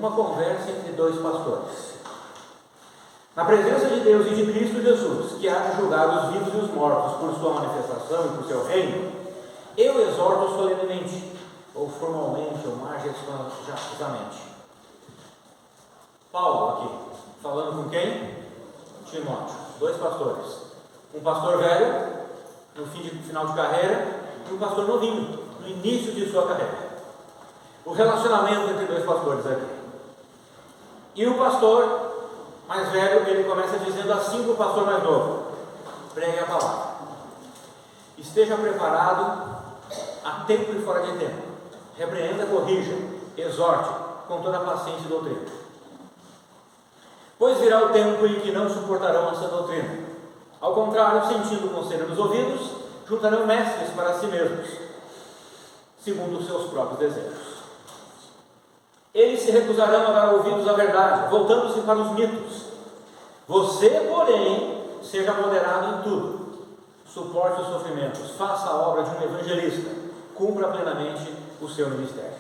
uma conversa entre dois pastores. Na presença de Deus e de Cristo Jesus, que há de julgar os vivos e os mortos por sua manifestação e por seu reino, eu exorto solenemente, ou formalmente, ou majestosamente. Paulo aqui, falando com quem? Timóteo, dois pastores. Um pastor velho, no final de carreira, e um pastor novinho, no início de sua carreira. O relacionamento entre dois pastores aqui. E o pastor mais velho, ele começa dizendo assim para o pastor mais novo: pregue a palavra. Esteja preparado a tempo e fora de tempo. Repreenda, corrija, exorte com toda a paciência e doutrina. Pois virá o tempo em que não suportarão essa doutrina. Ao contrário, sentindo o conselho dos ouvidos, juntarão mestres para si mesmos, segundo os seus próprios desejos. Eles se recusarão a dar ouvidos à verdade, voltando-se para os mitos. Você, porém, seja moderado em tudo. Suporte os sofrimentos, faça a obra de um evangelista, cumpra plenamente o seu ministério.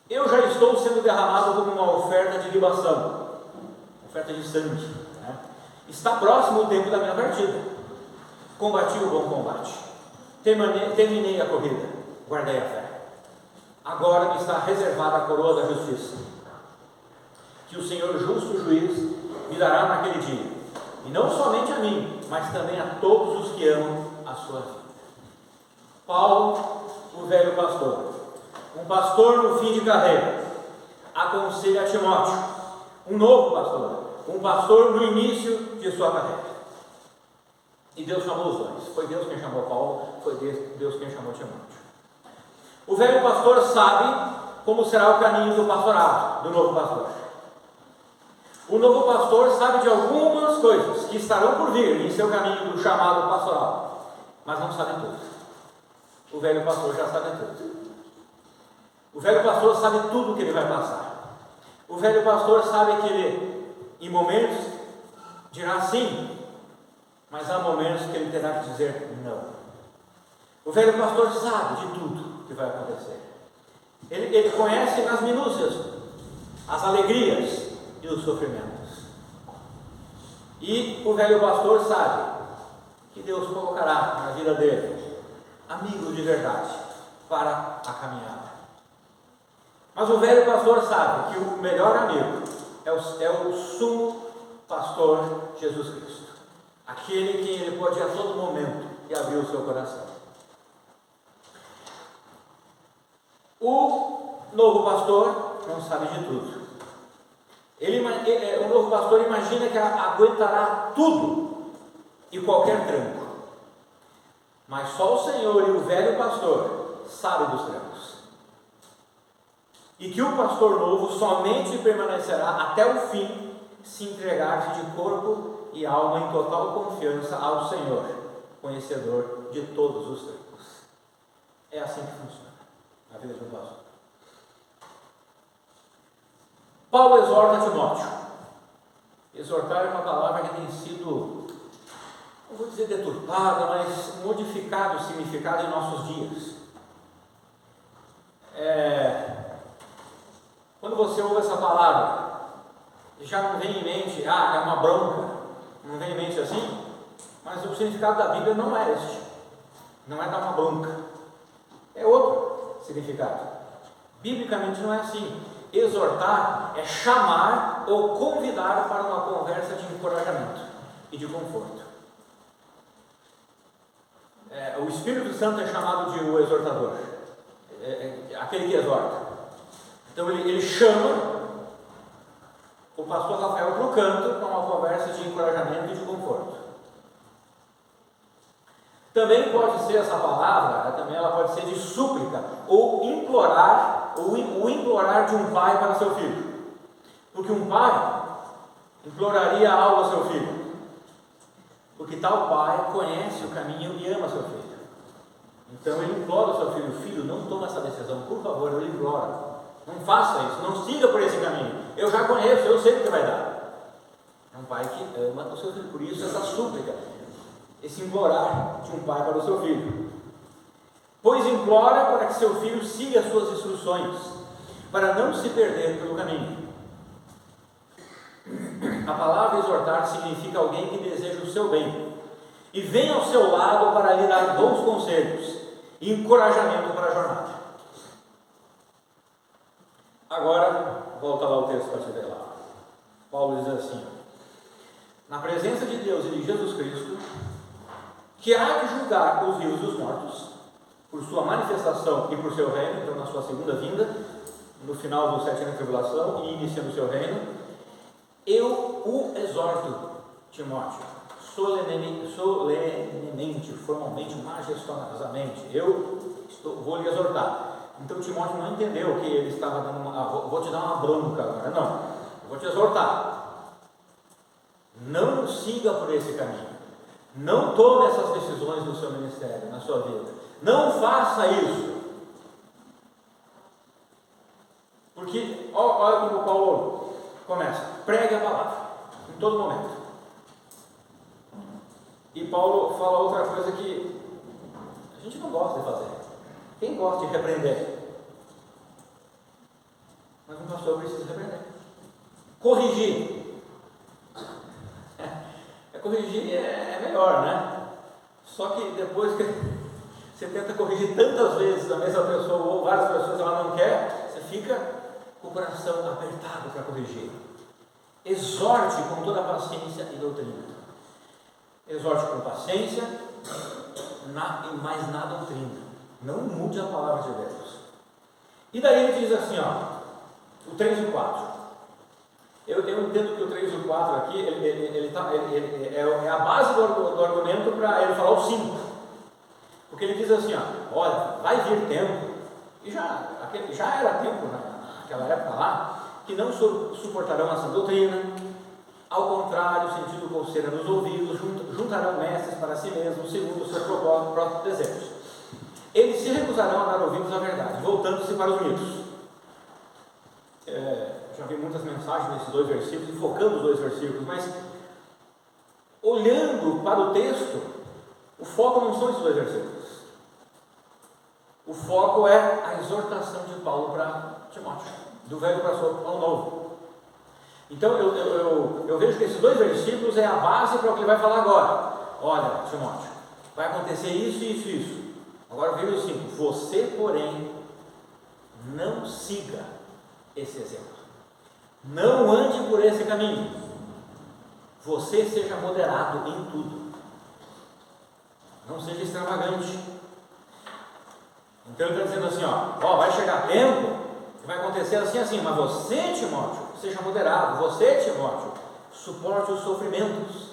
Eu já estou sendo derramado como uma oferta de libação, oferta de sangue, né? Está próximo o tempo da minha partida. Combati o bom combate, terminei a corrida, guardei a fé. Agora me está reservada a coroa da justiça, que o Senhor justo juiz me dará naquele dia, e não somente a mim, mas também a todos os que amam a sua vida. Paulo, o velho pastor, um pastor no fim de carreira, aconselha a Timóteo, um novo pastor, um pastor no início de sua carreira. E Deus chamou os dois. Foi Deus quem chamou Paulo, foi Deus quem chamou Timóteo. O velho pastor sabe como será o caminho do pastorado, do novo pastor. O novo pastor sabe de algumas coisas que estarão por vir em seu caminho do chamado pastoral, mas não sabe tudo. O velho pastor já sabe tudo. O velho pastor sabe tudo o que ele vai passar. O velho pastor sabe que ele, em momentos, dirá sim, mas há momentos que ele terá que dizer não. O velho pastor sabe de tudo que vai acontecer. Ele conhece nas minúcias as alegrias e os sofrimentos. E o velho pastor sabe que Deus colocará na vida dele amigos de verdade para a caminhada. Mas o velho pastor sabe que o melhor amigo é o sumo pastor Jesus Cristo, aquele em quem ele pode ir a todo momento e abrir o seu coração. O novo pastor não sabe de tudo. O novo pastor imagina que aguentará tudo e qualquer tranco. Mas só o Senhor e o velho pastor sabem dos trancos. E que o pastor novo somente permanecerá até o fim se entregar-se de corpo e alma em total confiança ao Senhor, conhecedor de todos os trancos. É assim que funciona na vida de um pastor. Paulo exorta Timóteo. Exortar é uma palavra que tem sido, não vou dizer deturpada, mas modificado o significado em nossos dias. Quando você ouve essa palavra, já não vem em mente, é uma bronca, não vem em mente assim, mas o significado da Bíblia não é este, não é dar uma bronca, é outro significado. Biblicamente não é assim. Exortar é chamar ou convidar para uma conversa de encorajamento e de conforto. O Espírito Santo é chamado de o exortador, aquele que exorta. Então ele chama o pastor Rafael para o canto para uma conversa de encorajamento e de conforto. Também pode ser essa palavra, ela pode ser de súplica ou implorar, ou implorar de um pai para seu filho. Porque um pai imploraria algo ao seu filho, porque tal pai conhece o caminho e ama seu filho. Então ele implora ao seu filho: filho, não toma essa decisão, por favor, eu lhe imploro. Não faça isso, não siga por esse caminho. Eu já conheço, eu sei o que vai dar. É um pai que ama o seu filho, por isso essa súplica, esse implorar de um pai para o seu filho. Pois implora para que seu filho siga as suas instruções, para não se perder pelo caminho. A palavra exortar significa alguém que deseja o seu bem e vem ao seu lado para lhe dar bons conselhos e encorajamento para a jornada. Agora, volta lá o texto para te ver lá. Paulo diz assim: na presença de Deus e de Jesus Cristo, que há de julgar os vivos e os mortos, por sua manifestação e por seu reino, então na sua segunda vinda, no final do 7 anos de tribulação e iniciando o seu reino, eu o exorto, Timóteo, solenemente, formalmente, majestosamente, vou lhe exortar. Então Timóteo não entendeu que ele estava dando vou te dar uma bronca agora, não, eu vou te exortar. Não siga por esse caminho, não tome essas decisões no seu ministério, na sua vida, não faça isso, porque olha como Paulo começa: pregue a palavra em todo momento. E Paulo fala outra coisa que a gente não gosta de fazer. Quem gosta de repreender? Mas um pastor precisa repreender. Corrigir. Corrigir é melhor, né? Só que depois que você tenta corrigir tantas vezes a mesma pessoa ou várias pessoas, ela não quer, você fica com o coração apertado para corrigir. Exorte com toda a paciência e doutrina. Exorte com paciência, mas na doutrina. Não mude a palavra de Deus. E daí ele diz assim, o 3 e o 4. Eu entendo que o 3 e o 4 aqui é a base do argumento para ele falar o 5. Porque ele diz assim, olha, vai vir tempo, e já era tempo naquela época lá, que não suportarão essa doutrina. Ao contrário, sentindo coceira nos ouvidos, juntarão mestres para si mesmos, segundo os seus próprios desejos. Eles se recusarão a dar ouvidos à verdade, voltando-se para os mitos. Já vi muitas mensagens nesses 2 versículos, focando os 2 versículos, mas olhando para o texto, o foco não são esses 2 versículos. O foco é a exortação de Paulo para Timóteo, do velho para o novo. Então eu vejo que esses 2 versículos é a base para o que ele vai falar agora. Olha, Timóteo, vai acontecer isso, isso, isso. Agora veja o 5: você, porém, não siga esse exemplo, não ande por esse caminho, você seja moderado em tudo, não seja extravagante. Então ele está dizendo assim, vai chegar tempo que vai acontecer assim, mas você, Timóteo, seja moderado. Você, Timóteo, suporte os sofrimentos.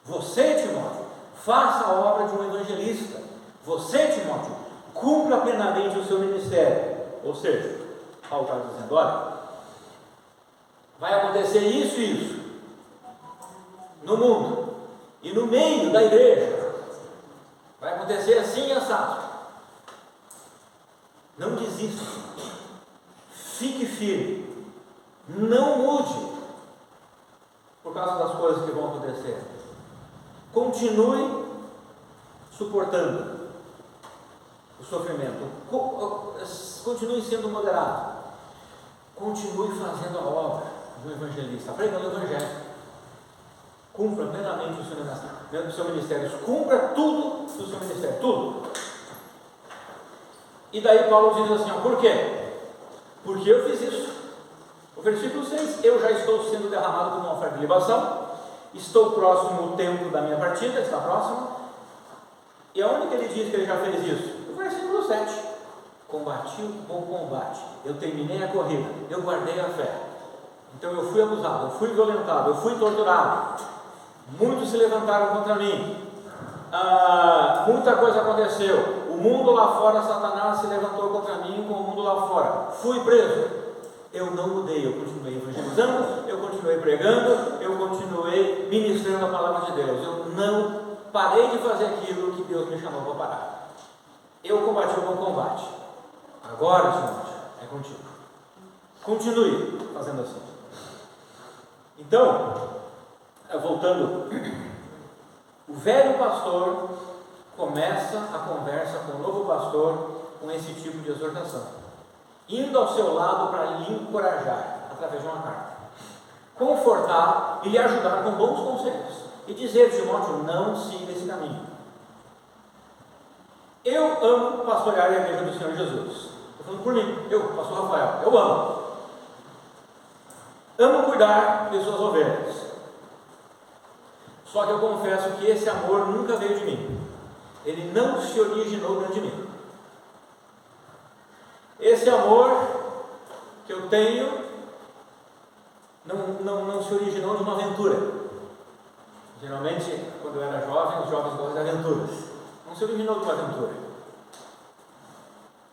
Você, Timóteo, faça a obra de um evangelista. Você, Timóteo, cumpra plenamente o seu ministério. Ou seja, Paulo está dizendo, olha, vai acontecer isso e isso no mundo e no meio da igreja. Vai acontecer assim e assado. Não desista, fique firme, não mude por causa das coisas que vão acontecer. Continue suportando o sofrimento, continue sendo moderado, continue fazendo a obra do evangelista, pregando o evangelho, cumpra plenamente o seu ministério, cumpra tudo do seu ministério, tudo. E daí Paulo diz assim, por quê? Porque eu fiz isso. O versículo 6, eu já estou sendo derramado como uma oferta de libação, estou próximo o tempo da minha partida, está próximo. E aonde que ele diz que ele já fez isso? No versículo 7, combati o bom combate, eu terminei a corrida, eu guardei a fé. Então eu fui abusado, eu fui violentado, eu fui torturado, muitos se levantaram contra mim, muita coisa aconteceu. O mundo lá fora, Satanás se levantou contra mim com o mundo lá fora. Fui preso. Eu não mudei, eu continuei evangelizando, eu continuei pregando, eu continuei ministrando a palavra de Deus. Eu não parei de fazer aquilo que Deus me chamou para parar. Eu combati o bom combate. Agora, Timóteo, é contigo. Continue fazendo assim. Então, voltando, o velho pastor começa a conversa com o novo pastor com esse tipo de exortação. indo ao seu lado para lhe encorajar, através de uma carta, confortar e lhe ajudar com bons conselhos, e dizer, Timóteo, não siga esse caminho. Eu amo pastorear a igreja do Senhor Jesus. Estou falando por mim, eu, pastor Rafael, eu amo. Amo cuidar de suas ovelhas. Só que eu confesso que esse amor nunca veio de mim. Ele não se originou dentro de mim. Esse amor que eu tenho não se originou de uma aventura. Geralmente, quando eu era jovem, os jovens gostam de aventuras. Não se originou de uma aventura.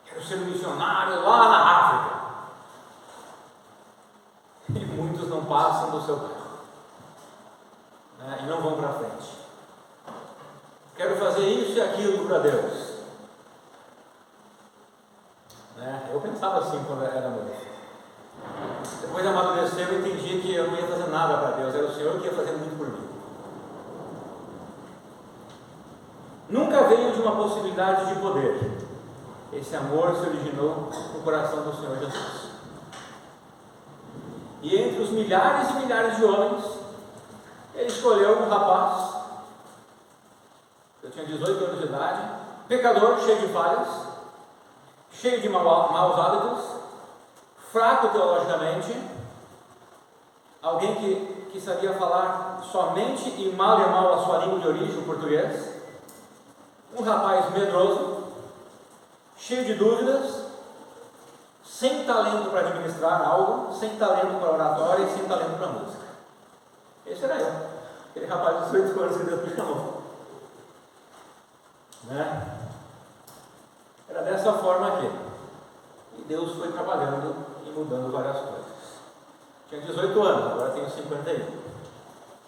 Quero ser um missionário lá na África. E muitos não passam do seu carro, né? E não vão para frente. Quero fazer isso e aquilo para Deus, né? Eu pensava assim quando eu era noivo. Depois de amadurecer, eu entendi que eu não ia fazer nada para Deus, era o Senhor que ia fazer muito por mim. Nunca veio de uma possibilidade de poder. Esse amor se originou no coração do Senhor Jesus. E entre os milhares e milhares de homens, ele escolheu um rapaz. Eu tinha 18 anos de idade, pecador, cheio de falhas, cheio de maus hábitos, fraco teologicamente, alguém que sabia falar somente e mal a sua língua de origem, o português, um rapaz medroso, cheio de dúvidas, sem talento para administrar algo, sem talento para oratória e sem talento para música. Esse era eu, aquele rapaz de 18 anos que Deus me chamou, né? Era dessa forma aqui. E Deus foi trabalhando e mudando várias coisas. Tinha 18 anos, agora tenho 51.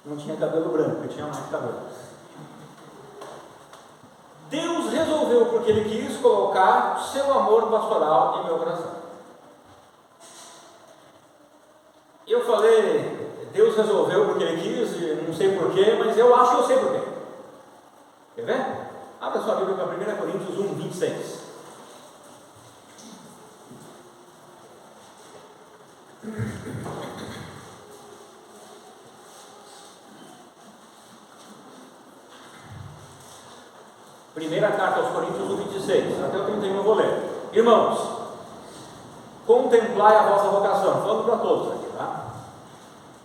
Não tinha cabelo branco, eu tinha mais cabelo. Deus resolveu, porque Ele quis colocar seu amor pastoral em meu coração. Eu falei, Deus resolveu porque Ele quis, e não sei porquê, mas eu acho que eu sei porquê. Quer ver? Abra sua Bíblia para 1 Coríntios 1, 26. Primeira carta aos Coríntios 1, 26. Até o 31 eu vou ler. Irmãos, contemplai a vossa vocação. Falando para todos aqui, tá?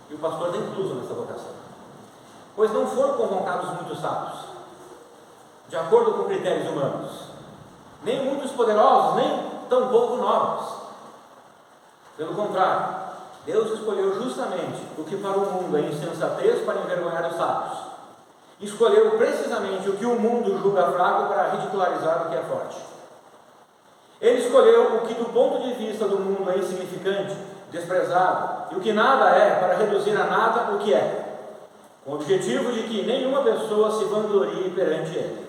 E o pastor está incluso nessa vocação. Pois não foram convocados muitos sábios, de acordo com critérios humanos, nem muitos poderosos, nem tão pouco nobres. Pelo contrário, Deus escolheu justamente o que para o mundo é insensatez para envergonhar os sábios. Escolheu precisamente o que o mundo julga fraco para ridicularizar o que é forte. Ele escolheu o que do ponto de vista do mundo é insignificante, desprezado, e o que nada é, para reduzir a nada o que é, com o objetivo de que nenhuma pessoa se vanglorie perante Ele.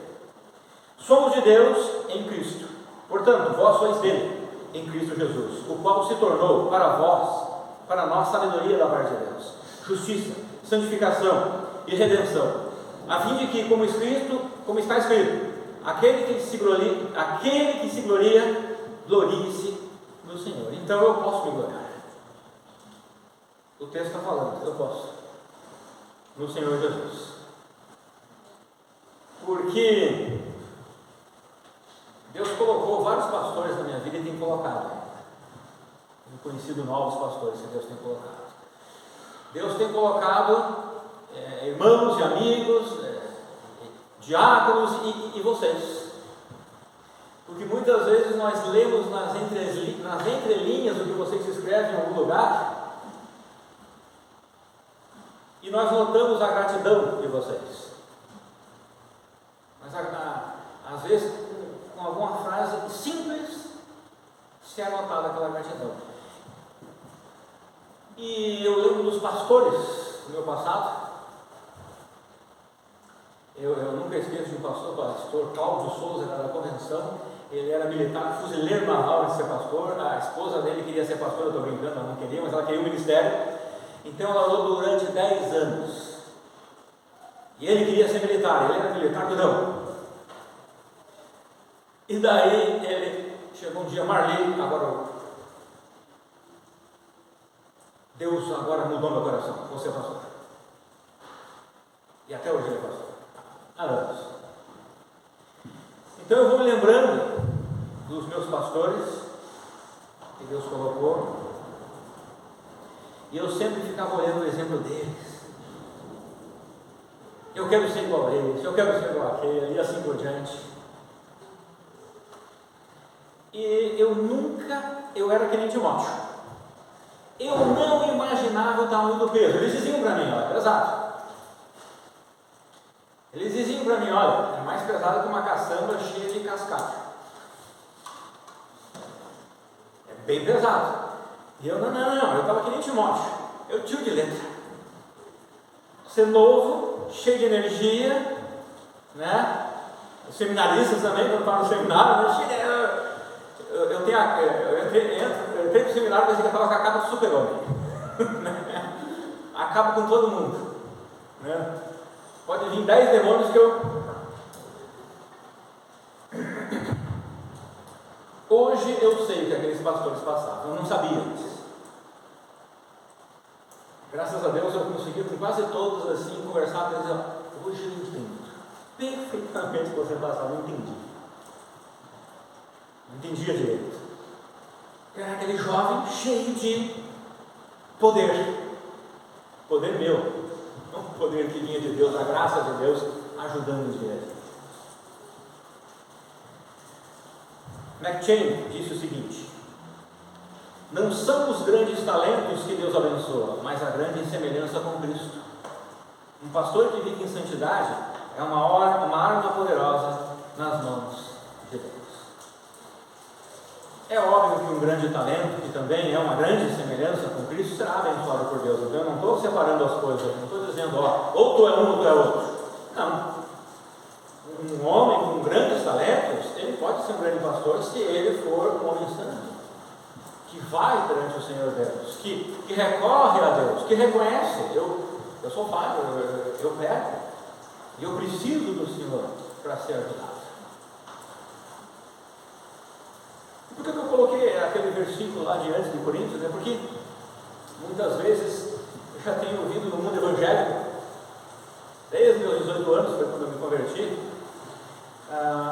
Somos de Deus em Cristo, portanto, vós sois dele, em Cristo Jesus, o qual se tornou para vós, para nós, sabedoria da parte de Deus, justiça, santificação e redenção, a fim de que, como está escrito, aquele que se gloria, glorie-se no Senhor. Então eu posso me gloriar. O texto está falando, eu posso, no Senhor Jesus. Porque Deus colocou vários pastores na minha vida e tem colocado. Tenho conhecido novos pastores que Deus tem colocado. Deus tem colocado irmãos e amigos, diáconos e vocês. Porque muitas vezes nós lemos nas entrelinhas o que vocês escrevem em algum lugar e nós notamos a gratidão de vocês. Mas às vezes com alguma frase simples se é notada aquela gratidão. E eu lembro dos pastores do meu passado. Eu nunca esqueço de um pastor Cláudio Souza, da convenção. Ele era militar, fuzileiro naval antes de ser pastor. A esposa dele queria ser pastor, eu estou brincando, ela não queria, mas ela queria o ministério. Então ela orou durante 10 anos. E ele queria ser militar, ele era militar durão. E daí ele chegou um dia, Marli, agora Deus agora mudou meu coração, vou ser pastor. E até hoje ele é pastor. Há anos. Então eu vou me lembrando dos meus pastores que Deus colocou, e eu sempre ficava olhando o exemplo deles. Eu quero ser igual a eles, eu quero ser igual àquele, e assim por diante. E eu era que nem Timóteo. Eu não imaginava o tamanho do peso. Eles diziam para mim, olha, pesado. Eles diziam para mim, olha, é mais pesado que uma caçamba cheia de cascata. É bem pesado. E eu, não, eu estava que nem Timóteo. Eu tio de letra. Ser novo, cheio de energia, né? Os seminaristas também, quando estavam no seminário, né? Eu entrei para o seminário, mas eu estava com a capa do super-homem. Acaba com todo mundo, né? Pode vir 10 demônios que eu... Hoje eu sei o que aqueles pastores passavam, eu não sabia antes. Graças a Deus eu consegui com quase todos assim conversar com eles. Hoje eu entendo perfeitamente o que você passava, eu entendi. Não entendia direito. Era aquele jovem cheio de poder. Poder meu. Não o poder que vinha de Deus, a graça de Deus ajudando ele. McChain disse o seguinte: não são os grandes talentos que Deus abençoa, mas a grande semelhança com Cristo. Um pastor que vive em santidade é uma arma poderosa nas mãos de Deus. É óbvio que um grande talento, que também é uma grande semelhança com Cristo, será abençoado por Deus. Então eu não estou separando as coisas, não estou dizendo, ou tu é um ou tu é outro. Não. Um homem com grandes talentos, ele pode ser um grande pastor se ele for um homem santo, que vai perante o Senhor Deus, que recorre a Deus, que reconhece, eu sou falho, eu peco, e eu preciso do Senhor para ser ajudado. E por que eu coloquei aquele versículo lá de antes de Coríntios? É porque muitas vezes eu já tenho ouvido no mundo evangélico, desde meus 18 anos, foi quando eu me converti,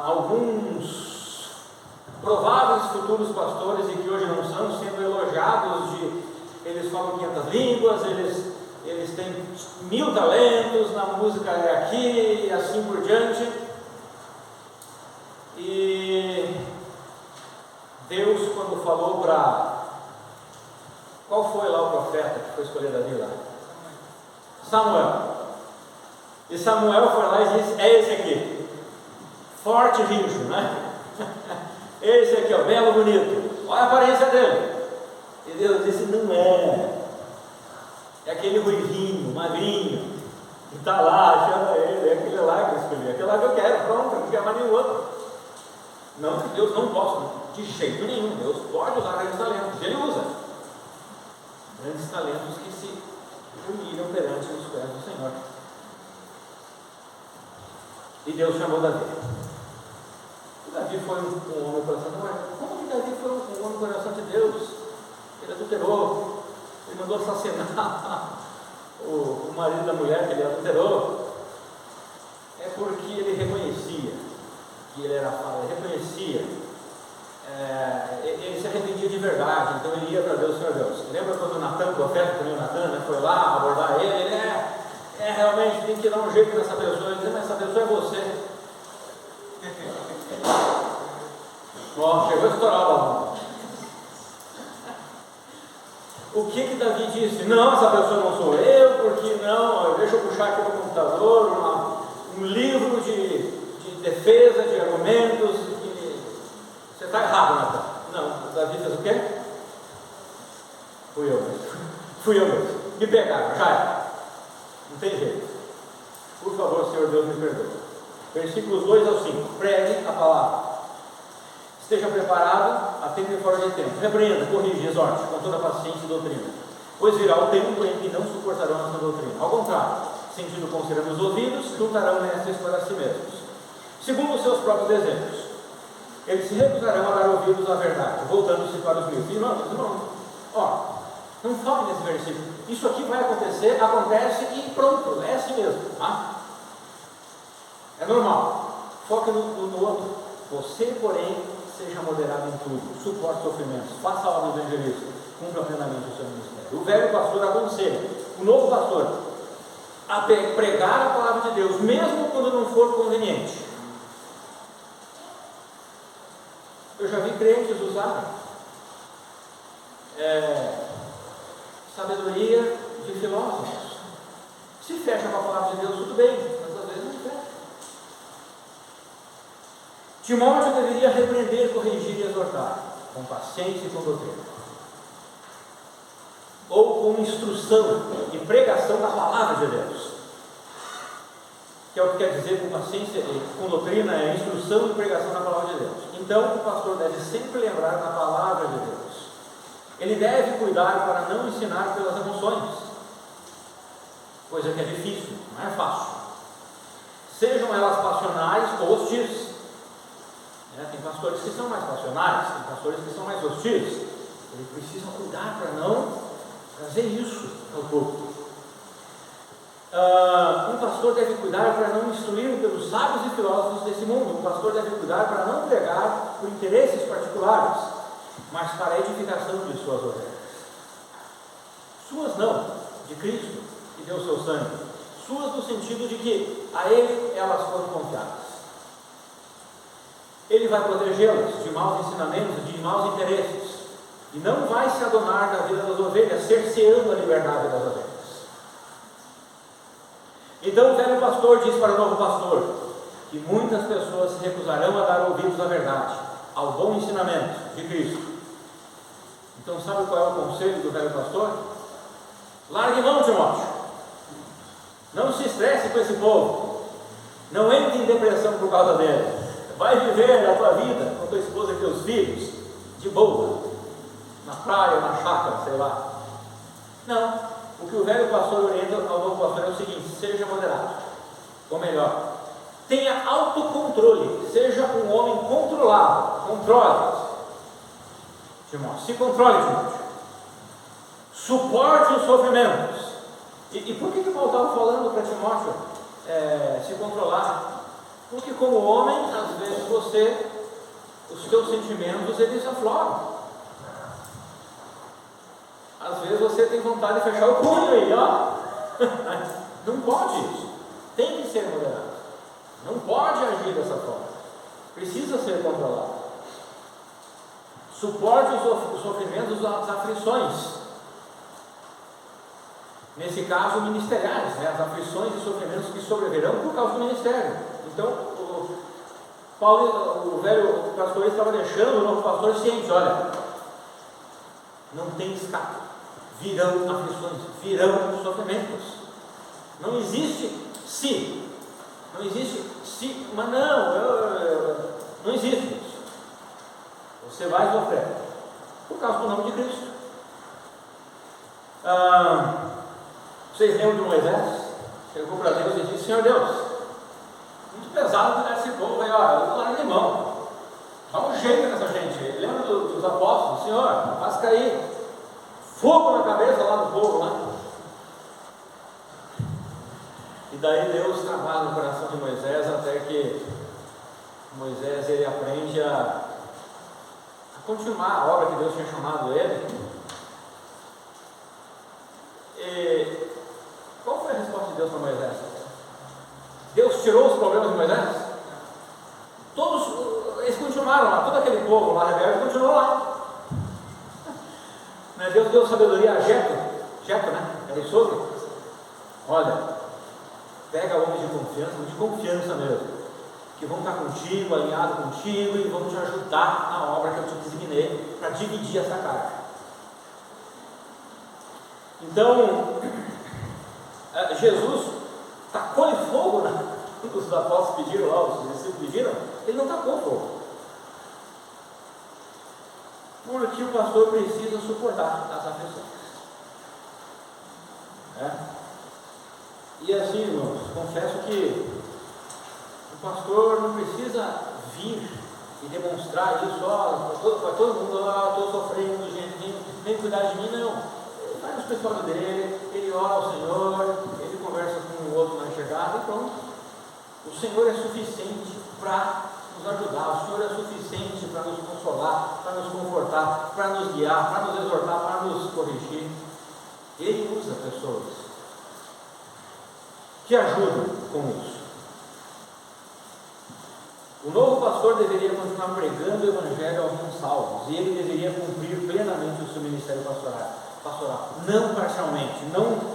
alguns prováveis futuros pastores e que hoje não são, sendo elogiados eles falam 500 línguas, eles têm 1000 talentos, na música é aqui e assim por diante. E Deus, quando falou para... Qual foi lá o profeta que foi escolhido ali lá? Samuel. E Samuel foi lá e disse, é esse aqui, forte e rijo, né? Esse aqui, ó, belo, bonito, olha a aparência dele. E Deus disse, não é. É aquele ruivinho, magrinho, que está lá, chama ele, é aquele lá que eu escolhi, aquele lá que eu quero, pronto, não quero mais nenhum outro. Não que Deus não possa, de jeito nenhum, Deus pode usar grandes talentos, Ele usa. Grandes talentos que se humilham perante os pés do Senhor. E Deus chamou Davi. E Davi foi um homem do coração de Deus. Como que Davi foi um homem do coração de Deus? Ele adulterou, ele mandou assassinar o marido da mulher que ele adulterou. É porque ele reconhecia que ele era falho, ele reconhecia, ele se arrependia de verdade. Então ele ia para Deus, Senhor Deus. Lembra quando o Natan, o profeta, também o Natan, né, foi lá abordar ele? Ele realmente tem que dar um jeito nessa pessoa. Ele disse, mas essa pessoa é você. Bom, chegou a estourar o balão. O que Davi disse? Não, essa pessoa não sou eu, porque não, deixa eu puxar aqui no computador um livro de defesa, de argumentos. Você está errado, Natan. Não, Davi fez o quê? Fui eu mesmo. Me pegaram, já era. Não tem jeito. Por favor, Senhor Deus, me perdoe. Versículos 2 ao 5. Pregue a palavra. Esteja preparado a tempo e fora de tempo. Repreenda, corrige, exorte com toda paciência e doutrina. Pois virá o tempo em que não suportarão essa doutrina. Ao contrário, sentindo coceira nos ouvidos, juntarão mestres para si mesmos, segundo os seus próprios desejos. Eles se recusarão a dar ouvidos à verdade, voltando-se para os meus irmãos. Não foque nesse versículo. Isso aqui vai acontecer, acontece e pronto, é assim mesmo. Tá? É normal. Foque no outro. Você, porém, seja moderado em tudo. Suporte sofrimentos. Faça a obra do evangelista. Cumpra plenamente o seu ministério. O velho pastor aconselha o novo pastor a pregar a palavra de Deus, mesmo quando não for conveniente. Eu já vi crentes usarem sabedoria de filósofos. Se fecha com a palavra de Deus, tudo bem, mas às vezes não fecha. Timóteo deveria repreender, corrigir e exortar, com paciência e com doutrina, ou com instrução e pregação da palavra de Deus, que é o que quer dizer com paciência, com doutrina, é instrução e pregação da palavra de Deus. Então o pastor deve sempre lembrar da palavra de Deus. Ele deve cuidar para não ensinar pelas emoções, coisa que é difícil, não é fácil, sejam elas passionais ou hostis. Tem pastores que são mais passionais, tem pastores que são mais hostis. Ele precisa cuidar para não trazer isso ao público. Um pastor deve cuidar para não instruir pelos sábios e filósofos desse mundo. Um pastor deve cuidar para não pregar por interesses particulares, mas para a edificação de suas ovelhas. Suas não, de Cristo, que deu o seu sangue. Suas no sentido de que a Ele elas foram confiadas. Ele vai protegê-las de maus ensinamentos, de maus interesses, e não vai se adonar da vida das ovelhas, cerceando a liberdade das ovelhas. Então o velho pastor diz para o novo pastor que muitas pessoas se recusarão a dar ouvidos à verdade, ao bom ensinamento de Cristo. Então sabe qual é o conselho do velho pastor? Largue mão, Timóteo. Não se estresse com esse povo. Não entre em depressão por causa dele. Vai viver a tua vida com tua esposa e teus filhos de boa, na praia, na chácara, sei lá. Não, o que o velho pastor orienta ao novo pastor é o seguinte: seja moderado, ou melhor, tenha autocontrole, seja um homem controlado, controle, Timóteo, se controle, Timóteo, suporte os sofrimentos. E por que Paulo estava falando para Timóteo se controlar? Porque como homem, às vezes os teus sentimentos, eles afloram. Às vezes você tem vontade de fechar o punho aí, ó. Não pode isso. Tem que ser moderado. Não pode agir dessa forma. Precisa ser controlado. Suporte os sofrimentos, as aflições. Nesse caso, ministeriais, as aflições e sofrimentos que sobrevirão por causa do ministério. Então, o velho pastor estava deixando o novo pastor ciente: olha, não tem escape, virão aflições, virão sofrimentos. Não existe se, mas não existe isso. Você vai sofrer por causa do nome de Cristo. Vocês lembram de Moisés? Chegou para Deus e disse: Senhor Deus, muito pesado esse povo aí, olha, larga de mão, dá um jeito nessa gente. Lembra dos apóstolos? Senhor, faz cair fogo na cabeça lá do povo lá. E daí Deus trabalha no coração de Moisés, até que Moisés ele aprende a continuar a obra que Deus tinha chamado ele. E qual foi a resposta de Deus para Moisés? Deus tirou os problemas de Moisés? Todos, eles continuaram lá, todo aquele povo lá rebelde continuou lá. Deus deu sabedoria a Jetro, né? Era o sogro. Olha, pega homens de confiança mesmo, que vão estar contigo, alinhados contigo, e vão te ajudar na obra que eu te designei para dividir essa carga. Então, Jesus tacou em fogo, né? Os apóstolos pediram lá, os discípulos pediram, ele não tacou fogo. Porque o pastor precisa suportar as aflições. E assim, irmãos, confesso que o pastor não precisa vir e demonstrar isso, para todo mundo: estou sofrendo, gente, vem cuidar de mim, não. ele faz o escritório dele, ele ora ao Senhor, ele conversa com o outro na chegada e pronto. O Senhor é suficiente para nos ajudar, o Senhor é suficiente para nos consolar, para nos confortar, para nos guiar, para nos exortar, para nos corrigir. Ele usa pessoas que ajudam com isso. O novo pastor deveria continuar pregando o Evangelho aos não salvos, e ele deveria cumprir plenamente o seu ministério pastoral, não parcialmente, não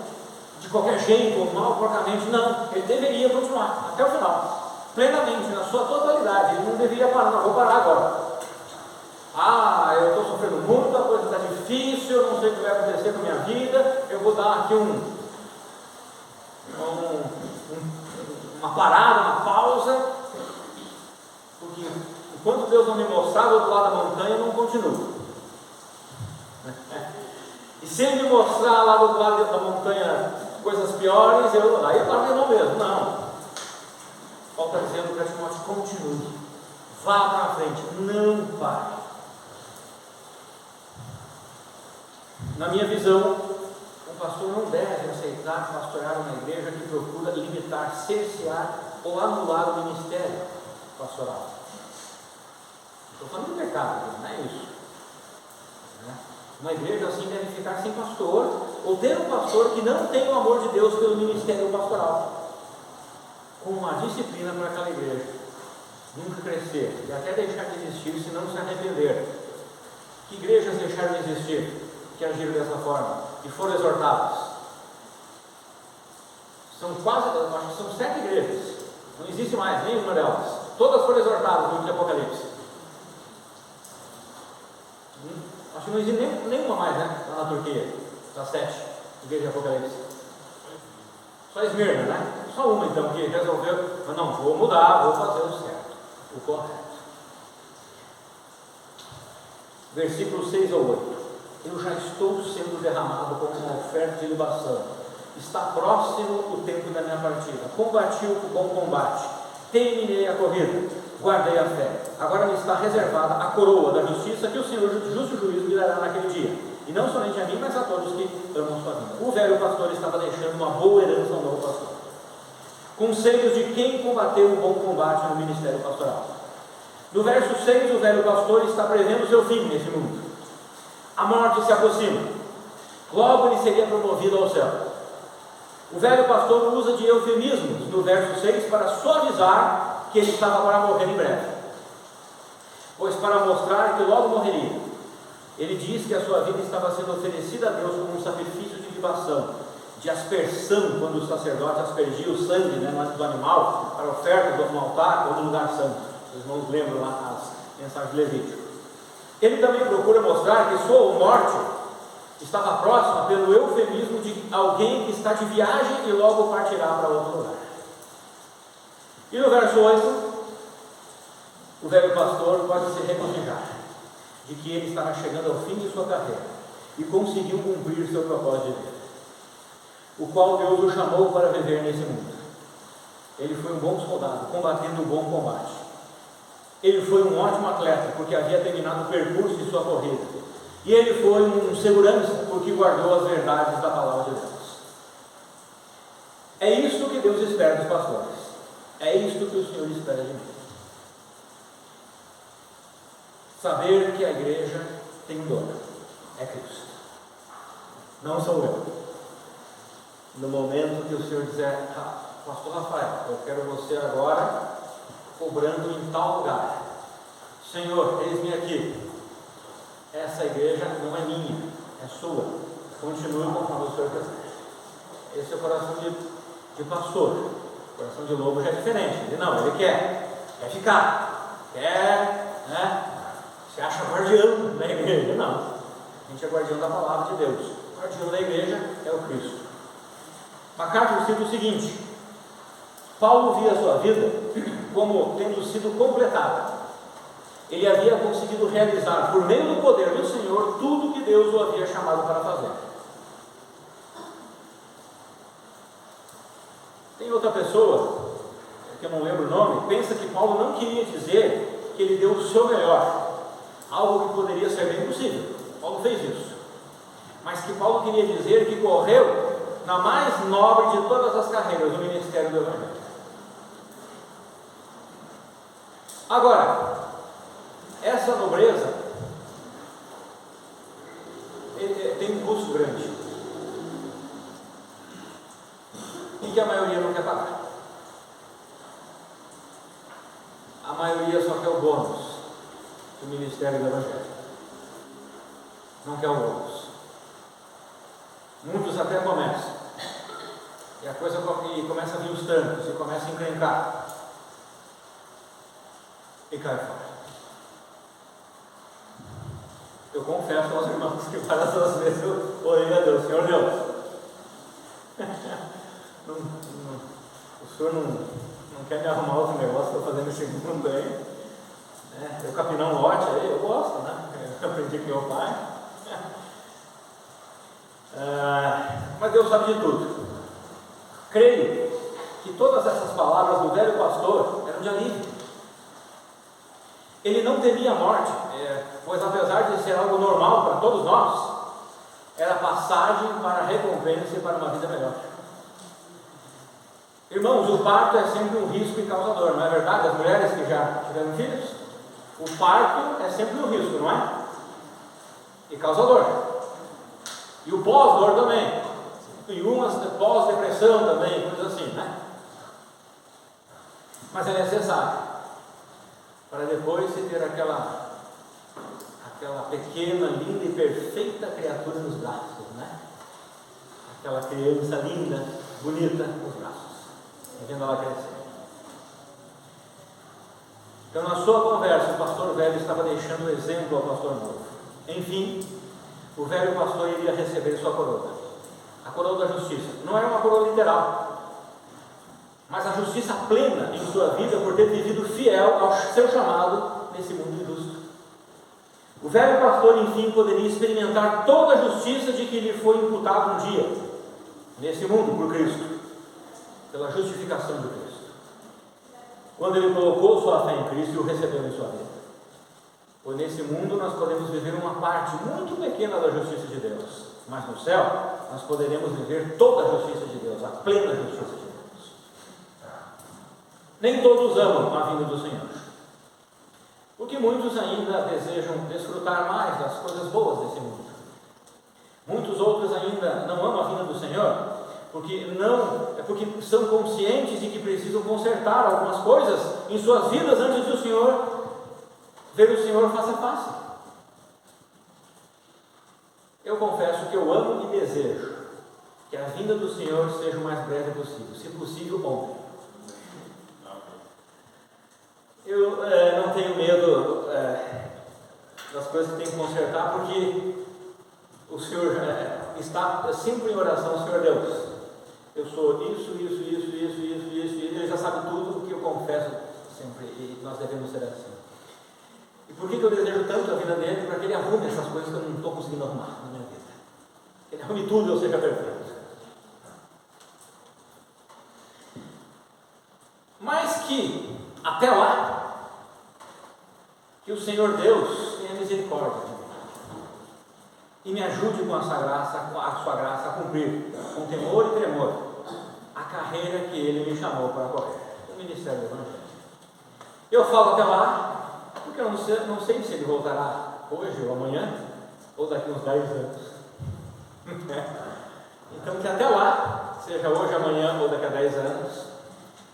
de qualquer jeito ou mal porcamente, não, ele deveria continuar até o final, plenamente, na sua totalidade. Ele não deveria parar, não, vou parar agora. Eu estou sofrendo muito, a coisa está difícil, eu não sei o que vai acontecer com a minha vida, eu vou dar aqui uma parada, uma pausa, porque enquanto Deus não me mostrar do outro lado da montanha, eu não continuo. E se Ele me mostrar lá do outro lado da montanha coisas piores, aí eu paro de novo mesmo. Não. Paulo está dizendo para Timóteo: continue, vá para frente, não pare. Na minha visão, um pastor não deve aceitar pastorear uma igreja que procura limitar, cercear ou anular o ministério pastoral. Estou falando de pecado, não é isso. Uma igreja assim deve ficar sem pastor, ou ter um pastor que não tem o amor de Deus pelo ministério pastoral, com uma disciplina para aquela igreja nunca crescer e até deixar de existir se não se arrepender. Que igrejas deixaram de existir que agiram dessa forma e foram exortadas? São quase, eu acho que são 7 igrejas, não existe mais nenhuma delas, todas foram exortadas no livro de Apocalipse. Acho que não existe nenhuma mais, né? Lá na Turquia, das 7 igrejas de Apocalipse. Só Esmirna, né? Só uma então que resolveu, mas não, vou mudar, vou fazer o certo, o correto. Versículos 6 ou 8. Eu já estou sendo derramado como uma oferta de libação. Está próximo o tempo da minha partida. Combati o bom combate, terminei a corrida, guardei a fé. Agora me está reservada a coroa da justiça que o Senhor, justo juízo, me dará naquele dia. E não somente a mim, mas a todos que amam sua vida. O velho pastor estava deixando uma boa herança ao novo pastor, conselhos de quem combateu o bom combate no ministério pastoral. No verso 6, o velho pastor está prevendo o seu fim nesse mundo. A morte se aproxima, logo ele seria promovido ao céu. O velho pastor usa de eufemismos no verso 6 para suavizar que ele estava para morrer em breve, pois para mostrar que logo morreria, ele diz que a sua vida estava sendo oferecida a Deus como um sacrifício de libação, de aspersão, quando o sacerdote aspergia o sangue, do animal para oferta no altar ou no lugar santo. Os irmãos lembram lá as mensagens de Levítico. Ele também procura mostrar que sua morte estava próxima pelo eufemismo de alguém que está de viagem e logo partirá para outro lugar. E no verso 8, o velho pastor pode se regozijar de que ele estava chegando ao fim de sua carreira e conseguiu cumprir seu propósito de vida, o qual Deus o chamou para viver nesse mundo. Ele foi um bom soldado, combatendo um bom combate. Ele foi um ótimo atleta, porque havia terminado o percurso de sua corrida. E ele foi um segurança, porque guardou as verdades da palavra de Deus. É isso que Deus espera dos pastores. É isso que o Senhor espera de mim. Saber que a igreja tem um dono. É Cristo. Não sou eu. No momento que o Senhor dizer: Pastor Rafael, eu quero você agora cobrando em tal lugar. Senhor, eis-me aqui. Essa igreja não é minha, é sua. Continue conforme o Senhor quiser. Esse é o coração de pastor. O coração de lobo já é diferente. Ele quer ficar, quer, se acha guardião da igreja. Não, a gente é guardião da palavra de Deus. O guardião da igreja é o Cristo. MacArthur cita o seguinte: Paulo via a sua vida como tendo sido completada. Ele havia conseguido realizar, por meio do poder do Senhor, tudo que Deus o havia chamado para fazer. Tem outra pessoa, que eu não lembro o nome, pensa que Paulo não queria dizer que ele deu o seu melhor, algo que poderia ser bem possível. Paulo fez isso. mas que Paulo queria dizer que correu na mais nobre de todas as carreiras, o ministério do Evangelho. Agora, essa nobreza tem um custo grande e que a maioria não quer pagar. A maioria só quer o bônus do ministério do Evangelho, não quer o bônus. Muitos até começam, e a coisa começa a vir os trancos, e começa a encrencar, e cai fora. Eu confesso aos irmãos que várias vezes eu orei a Deus: Senhor Deus, o Senhor não quer me arrumar outro negócio, estou fazendo esse mundo aí, né? Eu capinar um lote aí, eu gosto, né? Eu aprendi com meu pai. Mas Deus sabe de tudo. Creio que todas essas palavras do velho pastor eram de alívio. Ele não temia a morte, pois apesar de ser algo normal para todos nós, era passagem para a recompensa e para uma vida melhor. Irmãos, o parto é sempre um risco e causador, não é verdade? As mulheres que já tiveram filhos, o parto é sempre um risco, não é? E causador. E o pós-dor também. E umas pós-depressão também, coisas assim, né? Mas é necessário para depois se ter aquela pequena, linda e perfeita criatura nos braços, né? Aquela criança linda, bonita nos braços, vendo ela crescer. Então, na sua conversa, o pastor velho estava deixando o exemplo ao pastor novo. Enfim, o velho pastor iria receber sua coroa, a coroa da justiça. Não era uma coroa literal, mas a justiça plena em sua vida por ter vivido fiel ao seu chamado nesse mundo injusto. O velho pastor, enfim, poderia experimentar toda a justiça de que lhe foi imputado um dia, nesse mundo, por Cristo, pela justificação de Cristo, quando ele colocou sua fé em Cristo e o recebeu em sua vida. Pois nesse mundo nós podemos viver uma parte muito pequena da justiça de Deus, mas no céu nós poderemos viver toda a justiça de Deus, a plena justiça de Deus. Nem todos amam a vinda do Senhor, porque muitos ainda desejam desfrutar mais das coisas boas desse mundo. Muitos outros ainda não amam a vinda do Senhor, porque são conscientes de que precisam consertar algumas coisas em suas vidas antes de ver o Senhor face a face. Eu confesso que eu amo e desejo que a vinda do Senhor seja o mais breve possível, se possível ontem. Eu não tenho medo das coisas que tem que consertar, porque o Senhor está sempre em oração. Senhor Deus, eu sou isso, Ele já sabe tudo o que eu confesso sempre, e nós devemos ser assim. E por que eu desejo tanto a vida dele? Para que ele arrume essas coisas que eu não estou conseguindo arrumar na minha vida. Que ele arrume tudo e eu seja perfeito. Mas que, até lá, que o Senhor Deus tenha misericórdia de mim e me ajude com a sua graça a cumprir, com temor e tremor, a carreira que Ele me chamou para correr, o ministério do Evangelho. Eu falo até lá, porque eu não sei se Ele voltará hoje ou amanhã, ou daqui uns 10 anos. Então, que até lá, seja hoje, amanhã ou daqui a 10 anos,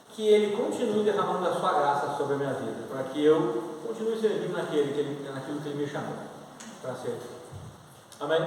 que Ele continue derramando a sua graça sobre a minha vida, para que eu continue servindo naquilo que Ele me chamou para servir. Amém?